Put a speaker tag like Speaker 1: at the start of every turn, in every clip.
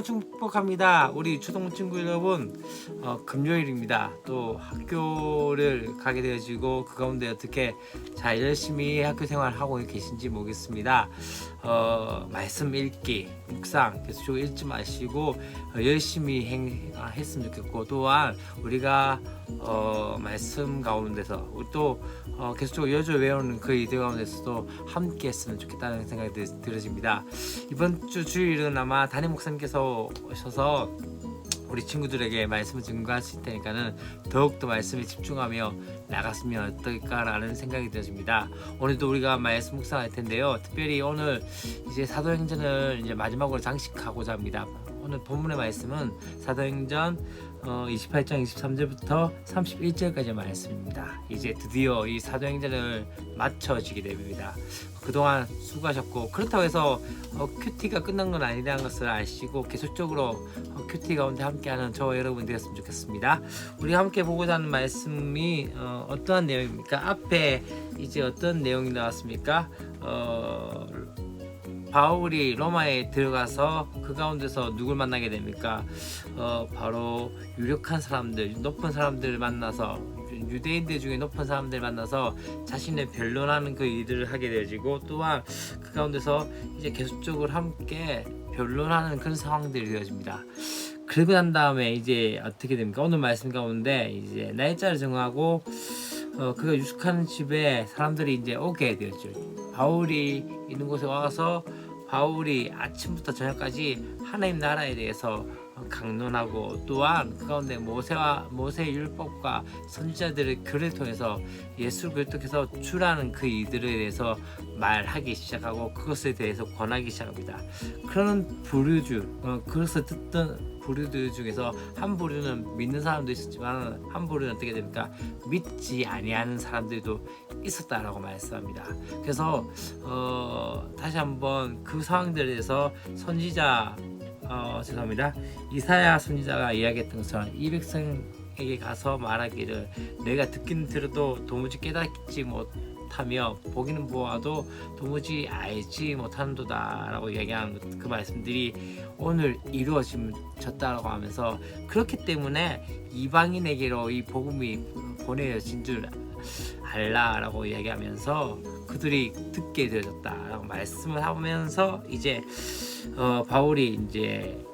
Speaker 1: 건강 축복합니다. 우리 초등 친구 여러분, 금요일입니다. 또 학교를 가게 되어지고 그 가운데 어떻게 잘 열심히 학교 생활하고 계신지 모르겠습니다. 말씀 읽기, 묵상 계속 읽지 마시고 열심히 했으면 좋겠고, 또한 우리가 말씀 가운데서 또 계속적으로 여주 외우는 그 이들 가운데서도 함께 했으면 좋겠다는 생각이 들어집니다. 이번 주 주일은 아마 담임 목사님께서 오셔서 우리 친구들에게 말씀을 증거하실 테니까는 더욱더 말씀에 집중하며 나갔으면 어떨까라는 생각이 들어집니다. 오늘도 우리가 말씀 묵상할 텐데요. 특별히 오늘 이제 사도행전을 이제 마지막으로 장식하고자 합니다. 오늘 본문의 말씀은 사도행전 28장 23절부터 31절까지 말씀입니다. 이제 드디어 이 사도행전을 마쳐지게 됩니다. 그동안 수고하셨고, 그렇다고 해서 큐티가 끝난 건 아니라는 것을 아시고 계속적으로 큐티 가운데 함께하는 저와 여러분 되었으면 좋겠습니다. 우리가 함께 보고자 하는 말씀이 어떠한 내용입니까? 앞에 이제 어떤 내용이 나왔습니까? 바울이 로마에 들어가서 그 가운데서 누굴 만나게 됩니까? 바로 유력한 사람들, 높은 사람들을 만나서, 유대인들 중에 높은 사람들을 만나서 자신을 변론하는 그 일들을 하게 되어지고, 또한 그 가운데서 이제 계속적으로 함께 변론하는 그런 상황들이 되어집니다. 그리고 난 다음에 이제 어떻게 됩니까? 오늘 말씀 가운데 이제 날짜를 정하고 그가 유숙하는 집에 사람들이 이제 오게 되었죠. 바울이 있는 곳에 와서 바울이 아침부터 저녁까지 하나님 나라에 대해서 강론하고, 또한 그 가운데 모세의 율법과 선지자들의 글을 통해서 예수 그리스도께서 주라는 그 이들에 대해서 말하기 시작하고 그것에 대해서 권하기 시작합니다. 그런 부류주, 그것을 듣던 부류들 중에서 한 부류는 믿는 사람도 있었지만 한 부류는 어떻게 됩니까? 믿지 아니하는 사람들도 있었다라고 말씀합니다. 그래서 다시 한번 그 상황들에 대해서 선지자 이사야 선지자가 이야기했던 것처럼 이 백성에게 가서 말하기를 내가 듣기는 들어도 도무지 깨닫지 못하며 보기는 보아도 도무지 알지 못하는도다 라고 이야기하는 그 말씀들이 오늘 이루어졌다라고 하면서, 그렇기 때문에 이방인에게로 이 복음이 보내어진 줄 알라라고 이야기하면서 그들이 듣게 되어졌다라고 말씀을 하면서 이제 바울이 이제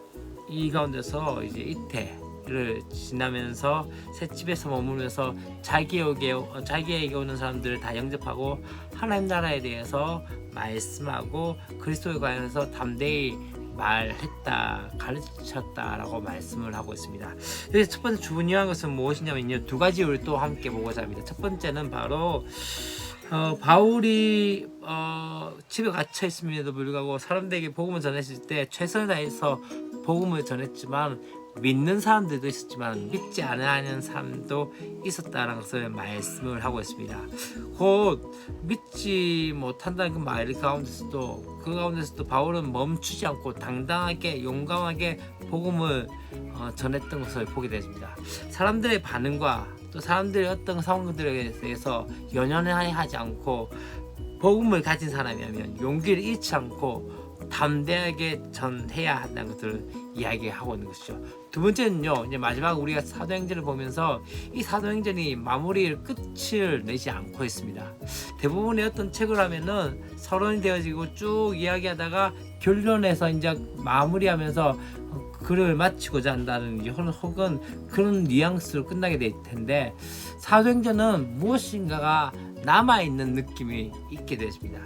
Speaker 1: 이 가운데서 이제 이태를 지나면서 셋집에서 머물면서 자기에게 오는 사람들을 다 영접하고 하나님 나라에 대해서 말씀하고 그리스도에 관해서 담대히 말했다, 가르쳤다라고 말씀을 하고 있습니다. 여기서 첫 번째 중요한 것은 무엇이냐면요, 두 가지를 또 함께 보고자 합니다. 첫 번째는 바로 바울이 집에 갇혀 있음에도 불구하고 사람들에게 복음을 전했을 때 최선을 다해서 복음을 전했지만 믿는 사람들도 있었지만 믿지 않는 사람도 있었다는 것을 말씀을 하고 있습니다. 곧 믿지 못한다는 그 말 가운데서도 바울은 멈추지 않고 당당하게 용감하게 복음을 전했던 것을 보게 됩니다. 사람들의 반응과 또 사람들의 어떤 상황들에 대해서 연연하지 않고 복음을 가진 사람이라면 용기를 잃지 않고 담대하게 전해야 한다는 것들을 이야기하고 있는 것이죠. 두 번째는요, 이제 마지막 우리가 사도행전을 보면서 이 사도행전이 끝을 내지 않고 있습니다. 대부분의 어떤 책을 하면은 서론이 되어지고 쭉 이야기하다가 결론에서 이제 마무리하면서 글을 마치고자 한다는 혹은 그런 뉘앙스로 끝나게 될 텐데, 사도행전은 무엇인가가 남아있는 느낌이 있게 되었습니다.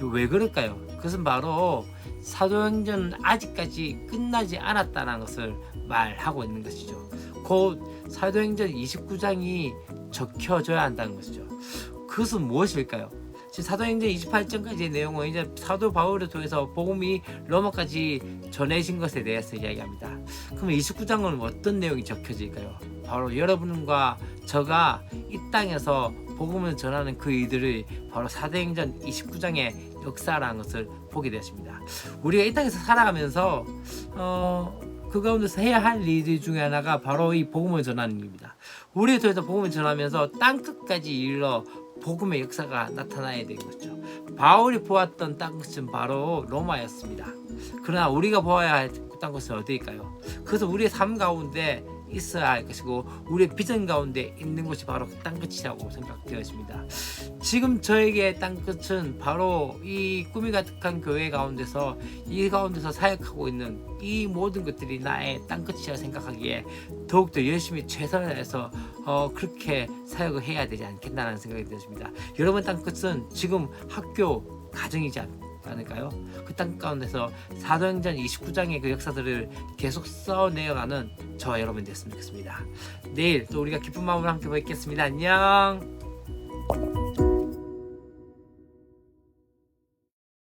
Speaker 1: 왜 그럴까요? 그것은 바로 사도행전은 아직까지 끝나지 않았다는 것을 말하고 있는 것이죠. 곧 사도행전 29장이 적혀져야 한다는 것이죠. 그것은 무엇일까요? 지금 사도행전 28장까지의 내용은 이제 사도 바울을 통해서 복음이 로마까지 전해진 것에 대해서 이야기합니다. 그럼 29장은 어떤 내용이 적혀질까요? 바로 여러분과 저가 이 땅에서 복음을 전하는 그 이들을 바로 사도행전 29장의 역사라는 것을 보게 되었습니다. 우리가 이 땅에서 살아가면서 그 가운데서 해야 할 일 중에 하나가 바로 이 복음을 전하는 일입니다. 우리에 통해서 복음을 전하면서 땅끝까지 이르러 복음의 역사가 나타나야 되는 거죠. 바울이 보았던 땅끝은 바로 로마였습니다. 그러나 우리가 보아야 할 중요했던 것은 어디일까요? 그래서 우리의 삶 가운데 있어야 할 것이고 우리의 비전 가운데 있는 것이 바로 땅끝이라고 생각되었습니다. 지금 저에게 땅끝은 바로 이 꿈이 가득한 교회 가운데서 이 가운데서 사역하고 있는 이 모든 것들이 나의 땅끝이라 생각하기에 더욱더 열심히 최선을 다해서 그렇게 사역을 해야 되지 않겠나라는 생각이 들었습니다. 여러분 땅끝은 지금 학교, 가정이지 않을까요? 그 땅 가운데서 사도행전 29장의 그 역사들을 계속 써내어가는 저와 여러분 됐으면 좋겠습니다. 내일 또 우리가 기쁜 마음으로 함께 뵙겠습니다. 안녕.